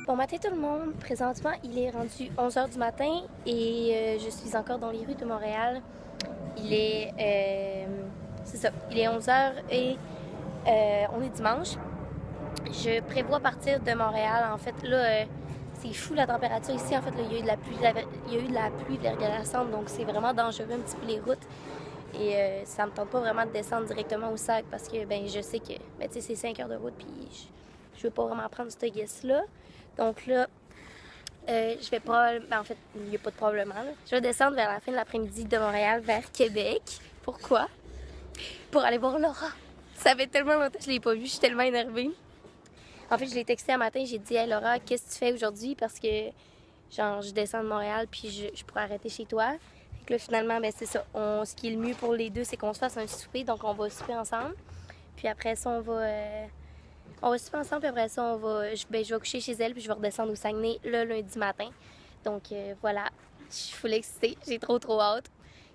Bon matin tout le monde, présentement il est rendu 11h du matin et je suis encore dans les rues de Montréal. Il est, c'est ça, il est 11h et on est dimanche. Je prévois partir de Montréal. En fait là, c'est fou la température ici. En fait là, il y a eu de la pluie, il y a eu de la pluie verglaçante, donc c'est vraiment dangereux un petit peu les routes. Et ça me tente pas vraiment de descendre directement au sac parce que ben je sais que ben, c'est 5 heures de route puis je veux pas vraiment prendre ce guess-là. Donc là, je vais pas. Ben, en fait, il n'y a pas de problème. Là. Je vais descendre vers la fin de l'après-midi de Montréal vers Québec. Pourquoi? Pour aller voir Laura. Ça fait tellement longtemps que je l'ai pas vue, je suis tellement énervée. En fait, je l'ai texté un matin, j'ai dit hey Laura, qu'est-ce que tu fais aujourd'hui? Parce que genre je descends de Montréal puis je pourrais arrêter chez toi. Fait que là, finalement, ben c'est ça. Ce qui est le mieux pour les deux, c'est qu'on se fasse un souper, donc on va souper ensemble. Puis après ça, on va souper ensemble, puis après ça, je vais coucher chez elle, puis je vais redescendre au Saguenay le lundi matin. Donc voilà, je suis full excitée, j'ai trop hâte.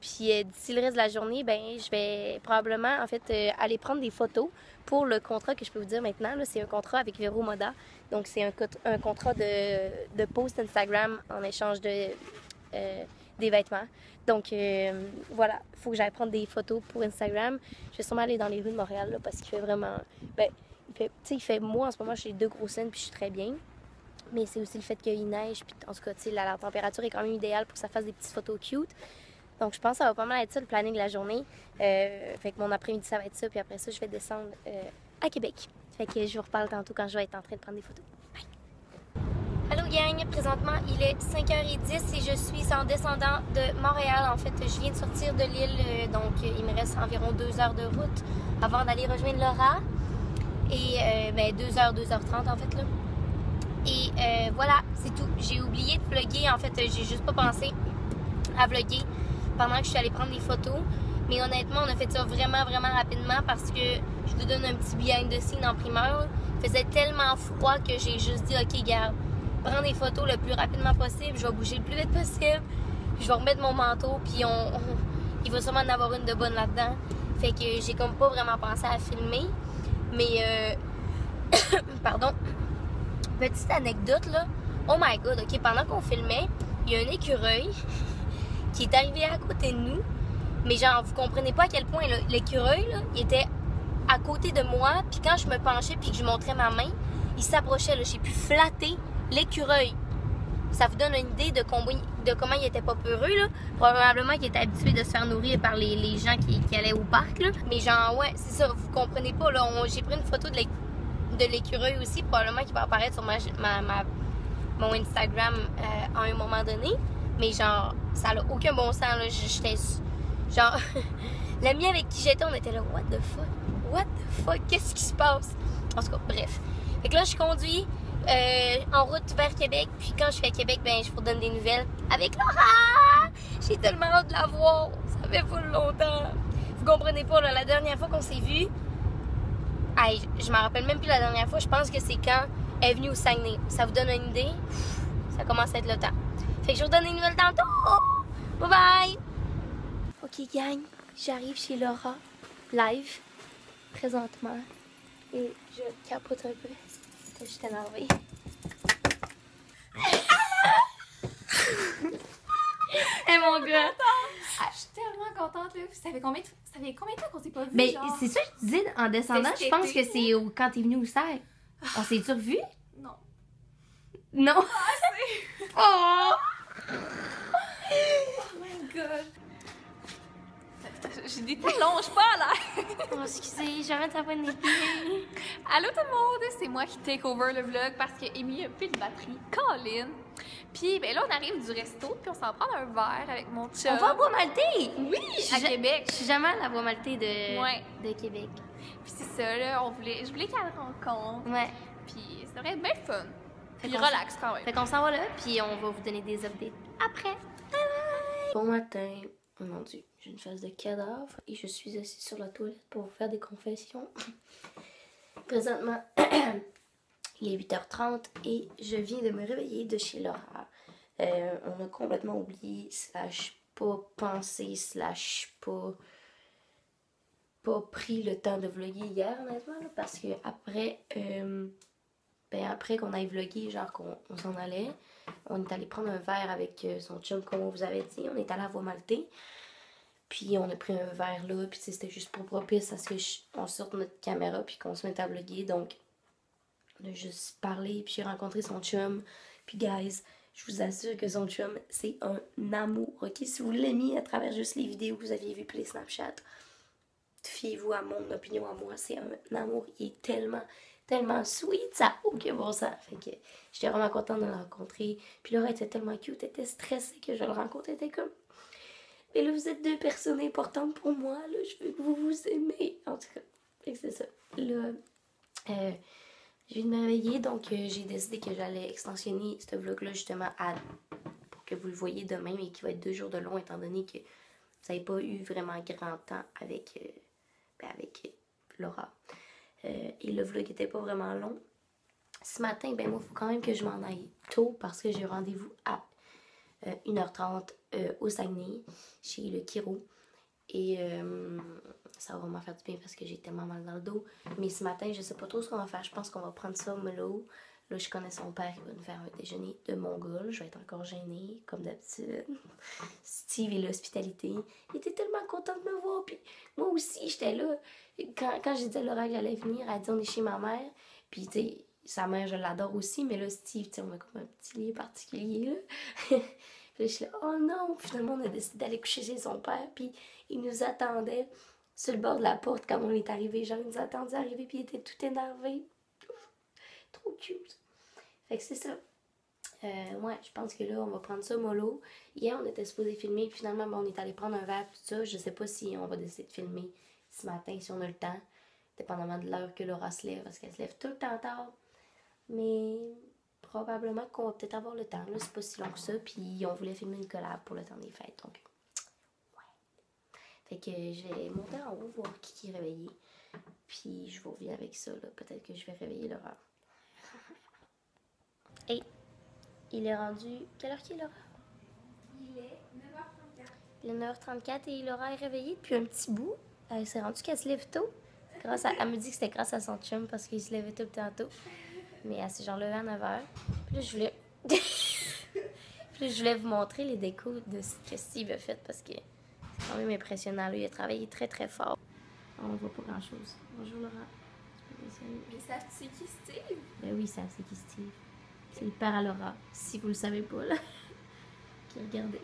Puis d'ici le reste de la journée, ben je vais probablement, en fait, aller prendre des photos pour le contrat que je peux vous dire maintenant. C'est un contrat avec Vero Moda. Donc c'est un contrat de post Instagram en échange des vêtements. Donc voilà, il faut que j'aille prendre des photos pour Instagram. Je vais sûrement aller dans les rues de Montréal là, parce qu'il fait vraiment... Ben, il fait moi en ce moment, j'ai 2 grosses scènes puis je suis très bien. Mais c'est aussi le fait qu'il neige, puis en tout cas, la température est quand même idéale pour que ça fasse des petites photos cute. Donc je pense que ça va pas mal être ça le planning de la journée. Fait que mon après-midi, ça va être ça, puis après ça, je vais descendre à Québec. Fait que je vous reparle tantôt quand je vais être en train de prendre des photos. Bye! Allô gang, présentement il est 5h10 et je suis en descendant de Montréal. En fait, je viens de sortir de l'île, donc il me reste environ 2 heures de route avant d'aller rejoindre Laura. Et 2h, 2h30 en fait là. Et voilà, c'est tout. J'ai oublié de vlogger, en fait, j'ai juste pas pensé à vlogger pendant que je suis allée prendre des photos. Mais honnêtement, on a fait ça vraiment rapidement parce que je vous donne un petit behind the scene en primeur. Il faisait tellement froid que j'ai juste dit, ok, garde, prends des photos le plus rapidement possible, je vais bouger le plus vite possible, je vais remettre mon manteau, puis il va sûrement en avoir une de bonne là-dedans. Fait que j'ai comme pas vraiment pensé à filmer. Mais, pardon, petite anecdote là, oh my god, ok, pendant qu'on filmait, il y a un écureuil qui est arrivé à côté de nous, mais genre, vous comprenez pas à quel point l'écureuil, là, il était à côté de moi, puis quand je me penchais puis que je montrais ma main, il s'approchait, là, j'ai pu flatter l'écureuil. Ça vous donne une idée de comment il était pas peureux, là. Probablement qu'il était habitué de se faire nourrir par les gens qui allaient au parc, là. Mais genre, ouais, c'est ça, vous comprenez pas, là. J'ai pris une photo de l'écureuil aussi, probablement qui va apparaître sur mon Instagram à un moment donné. Mais genre, ça n'a aucun bon sens, là. J'étais... Genre, l'ami avec qui j'étais, on était là, what the fuck? What the fuck? Qu'est-ce qui se passe? En tout cas, bref. Fait que là, je conduis en route vers Québec. Puis quand je suis à Québec, ben je vous donne des nouvelles avec Laura. J'ai tellement hâte de la voir. Ça fait full longtemps. Vous comprenez pas, là, la dernière fois qu'on s'est vus, je m'en rappelle même plus la dernière fois. Je pense que c'est quand elle est venue au Saguenay. Ça vous donne une idée? Ça commence à être le temps. Fait que je vous donne des nouvelles tantôt. Bye bye! Ok gang, j'arrive chez Laura, live, présentement. Et je capote un peu. Je suis énervée. Eh mon gars! Je suis tellement contente là. Ça fait combien de temps qu'on s'est pas vu? Mais genre? c'est ça que je disais en descendant, je pense que c'est quand t'es venu au cerf. On s'est-tu revu? Non. Non? Oh! Oh my god. J'ai des talons, je suis pas à l'air. Oh, excusez, jamais ça prenne des pieds. Allô tout le monde, c'est moi qui take over le vlog parce que Amy a plus de batterie. Colin. Puis ben là on arrive du resto puis on s'en prend un verre avec mon chum. On va à Bois-Maltais! Oui, à Québec. Je suis jamais à la Bois-Maltais Ouais. de Québec. Puis c'est ça là, je voulais qu'elle rencontre. Ouais. Puis ça aurait être bien fun. Fait Puis qu'on relax quand même. Fait qu'on s'en va là, puis on va vous donner des updates après. Bye bye! Bon matin. Oh mon dieu, j'ai une face de cadavre et je suis assise sur la toilette pour vous faire des confessions. Présentement, il est 8h30 et je viens de me réveiller de chez Laura. On a complètement oublié, pas pensé, pas pris le temps de vlogger hier, honnêtement, là, parce que après, ben après qu'on aille vlogger, genre qu'on s'en allait, on est allé prendre un verre avec son chum, comme on vous avait dit. On est allé à Voie-Maltais. Puis on a pris un verre là, puis c'était juste pour propice à ce qu'on sorte notre caméra puis qu'on se mette à vlogger. Donc, on a juste parlé, puis j'ai rencontré son chum. Puis guys, je vous assure que son chum, c'est un amour, ok? Si vous l'aimez à travers juste les vidéos que vous aviez vues puis les Snapchat, fiez-vous à mon opinion à moi, c'est un amour. Il est tellement sweet, ça n'a aucun bon sens. Fait que j'étais vraiment contente de le rencontrer. Puis Laura était tellement cute, elle était stressée que je le rencontre, elle était comme... Mais là, vous êtes deux personnes importantes pour moi, là, je veux que vous vous aimez. En tout cas, c'est ça. Là, je viens de me réveiller, donc j'ai décidé que j'allais extensionner ce vlog-là justement pour que vous le voyez demain, mais qui va être 2 jours de long, étant donné que vous n'avez pas eu vraiment grand temps avec Laura. Et le vlog n'était pas vraiment long. Ce matin, ben moi, il faut quand même que je m'en aille tôt parce que j'ai rendez-vous à 1h30 au Saguenay, chez le chiro. Et ça va vraiment faire du bien parce que j'ai tellement mal dans le dos. Mais ce matin, je sais pas trop ce qu'on va faire. Je pense qu'on va prendre ça mollo. Là, je connais son père qui va nous faire un déjeuner de mongol. Je vais être encore gênée, comme d'habitude. Steve et l'hospitalité. Il était tellement content de me voir. Puis moi aussi, j'étais là. Quand j'ai dit à Laura que j'allais venir, elle a dit on est chez ma mère. Puis, tu sais, sa mère, je l'adore aussi. Mais là, Steve, tu sais, on a comme un petit lit particulier, là. Puis là, je suis là, oh non! Finalement, on a décidé d'aller coucher chez son père. Puis il nous attendait sur le bord de la porte quand on est arrivé. Genre, il nous attendait arriver. Puis il était tout énervé. Trop cute. Fait que c'est ça. Ouais, je pense que là, on va prendre ça mollo. Hier, on était supposé filmer. Puis finalement, ben, on est allé prendre un verre. Tout ça. Je sais pas si on va décider de filmer ce matin, si on a le temps. Dépendamment de l'heure que Laura se lève. Parce qu'elle se lève tout le temps tard. Mais... probablement qu'on va peut-être avoir le temps, là, c'est pas si long que ça, puis on voulait filmer une collab pour le temps des fêtes, donc ouais. Fait que je vais monter en haut, voir qui est réveillé, puis je vous reviens avec ça, là, peut-être que je vais réveiller Laura. Hey, il est rendu... Quelle heure qu'il est, Laura? Il est 9h34. Il est 9h34 et Laura est réveillée depuis un petit bout. Elle s'est rendue qu'elle se lève tôt. Elle me dit que c'était grâce à son chum parce qu'il se levait tout le temps tôt. Mais elle s'est genre levée à 9h. Puis là, je voulais vous montrer les décos de ce que Steve a fait parce que c'est quand même impressionnant. Lui, il a travaillé très très fort. On ne voit pas grand chose. Bonjour Laura. Mais ça, tu sais qui, Steve? Ben oui, ça, c'est qui Steve. C'est le père à Laura, si vous le savez pas, là. Okay, regardez.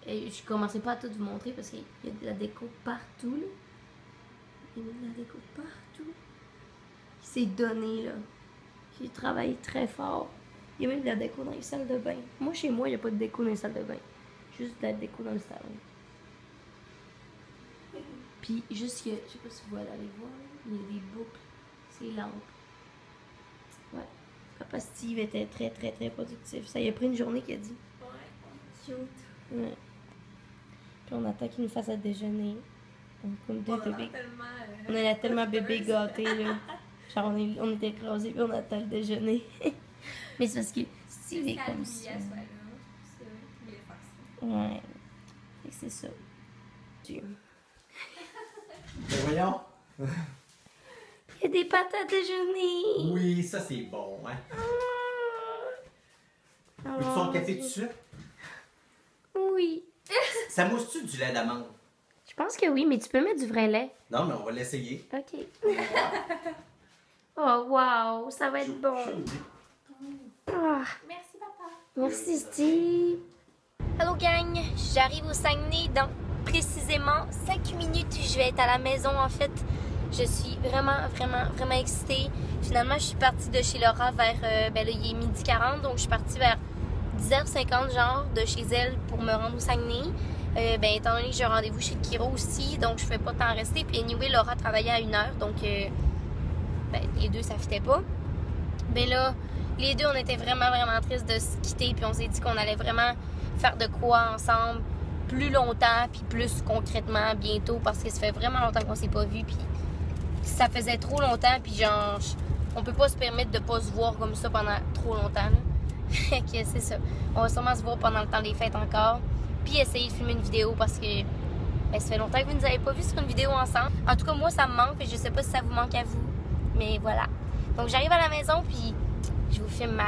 Et je commençais pas à tout vous montrer parce qu'il y a de la déco partout, là. Il y a de la déco partout. Il s'est donné, là. J'ai travaillé très fort. Il y a même de la déco dans les salles de bain. Moi, chez moi, il n'y a pas de déco dans les salles de bain. Juste de la déco dans le salon. Puis, juste que, je sais pas si vous allez aller voir, il y a des boucles. C'est lampes. Ouais. Papa Steve était très, très, très productif. Ça y a pris une journée qu'il a dit. Ouais, cute. Ouais. Puis on attend qu'il nous fasse à déjeuner. Comme deux bébés. On a tellement bébé gâté, là. Genre, on était écrasés puis on attend le déjeuner. Mais c'est parce que Steve est comme ça. Ouais. Fait que c'est ça. Dieu. Mais voyons. Il y a des pâtes à déjeuner. Oui, ça c'est bon, hein. Veux-tu son café de sucre? Oui. Ça mousse-tu du lait d'amande? Je pense que oui, mais tu peux mettre du vrai lait. Non, mais on va l'essayer. OK. Oh, wow, ça va être bon. Ah. Merci, papa. Merci, Steve. Hello, gang. J'arrive au Saguenay dans précisément 5 minutes. Je vais être à la maison, en fait. Je suis vraiment, vraiment, vraiment excitée. Finalement, je suis partie de chez Laura vers... ben là, il est 12h40, donc je suis partie vers 10h50, genre, de chez elle pour me rendre au Saguenay. Ben, étant donné que j'ai un rendez-vous chez le chiro aussi, donc je ne fais pas tant rester. Puis anyway, Laura travaillait à 1h, donc ben, les deux, ça fitait pas. Ben là, les deux, on était vraiment, vraiment tristes de se quitter. Puis on s'est dit qu'on allait vraiment faire de quoi ensemble plus longtemps, puis plus concrètement bientôt, parce que ça fait vraiment longtemps qu'on s'est pas vus. Puis ça faisait trop longtemps, puis genre, on peut pas se permettre de pas se voir comme ça pendant trop longtemps. Fait que c'est ça. On va sûrement se voir pendant le temps des fêtes encore. Puis essayer de filmer une vidéo parce que ben, ça fait longtemps que vous ne nous avez pas vu sur une vidéo ensemble. En tout cas, moi, ça me manque. Je sais pas si ça vous manque à vous. Mais voilà. Donc, j'arrive à la maison, puis Je vous filme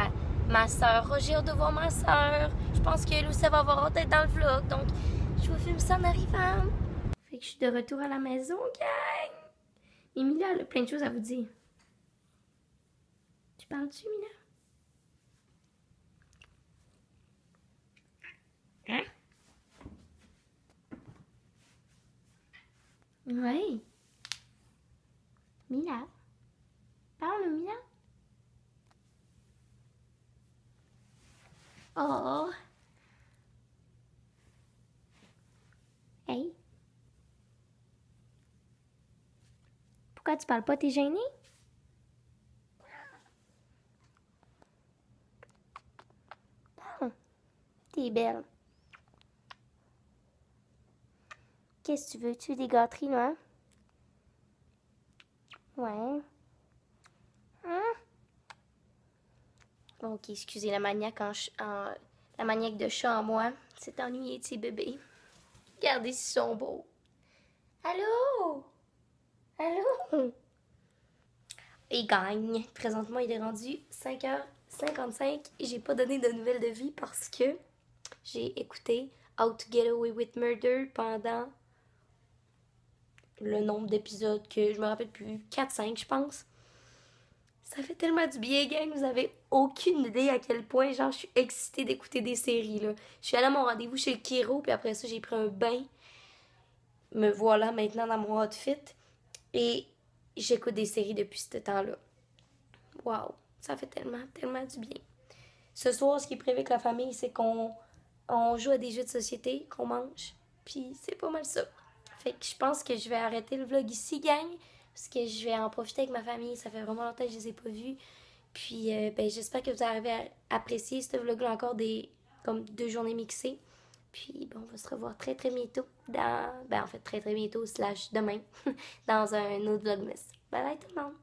ma soeur. Oh, j'ai hâte de voir ma soeur. Je pense qu'elle aussi, elle va avoir hâte d'être dans le vlog. Donc, je vous filme ça en arrivant. Fait que je suis de retour à la maison, gang. Emilia, elle a plein de choses à vous dire. Tu parles-tu, Emilia? Hein? Oui. Mila. Parle, Mila. Oh. Hey. Pourquoi tu parles pas? T'es gênée? Parle. T'es belle. Qu'est-ce que tu veux? Tu veux des gâteries, là? Ouais. Hein? Bon, ok, excusez la maniaque la maniaque de chat en moi. C'est ennuyé de ces bébés. Regardez s'ils sont beaux. Allô? Allô? Il gagne. Présentement, il est rendu 5h55 et j'ai pas donné de nouvelles de vie parce que j'ai écouté How to Get Away with Murder pendant le nombre d'épisodes que je me rappelle plus, 4-5 je pense. Ça fait tellement du bien, gang, vous avez aucune idée à quel point, genre, je suis excitée d'écouter des séries, là. Je suis allée à mon rendez-vous chez le Kiro, puis après ça, j'ai pris un bain. Me voilà maintenant dans mon outfit. Et j'écoute des séries depuis ce temps-là. Waouh, ça fait tellement, tellement du bien. Ce soir, ce qui est prévu avec la famille, c'est qu'on joue à des jeux de société, qu'on mange. Puis c'est pas mal ça. Fait que je pense que je vais arrêter le vlog ici, gang. Parce que je vais en profiter avec ma famille. Ça fait vraiment longtemps que je les ai pas vus. Puis ben, j'espère que vous arrivez à apprécier ce vlog-là encore comme 2 journées mixées. Puis bon, on va se revoir très très bientôt en fait très très bientôt / demain dans un autre vlogmas. Bye bye tout le monde!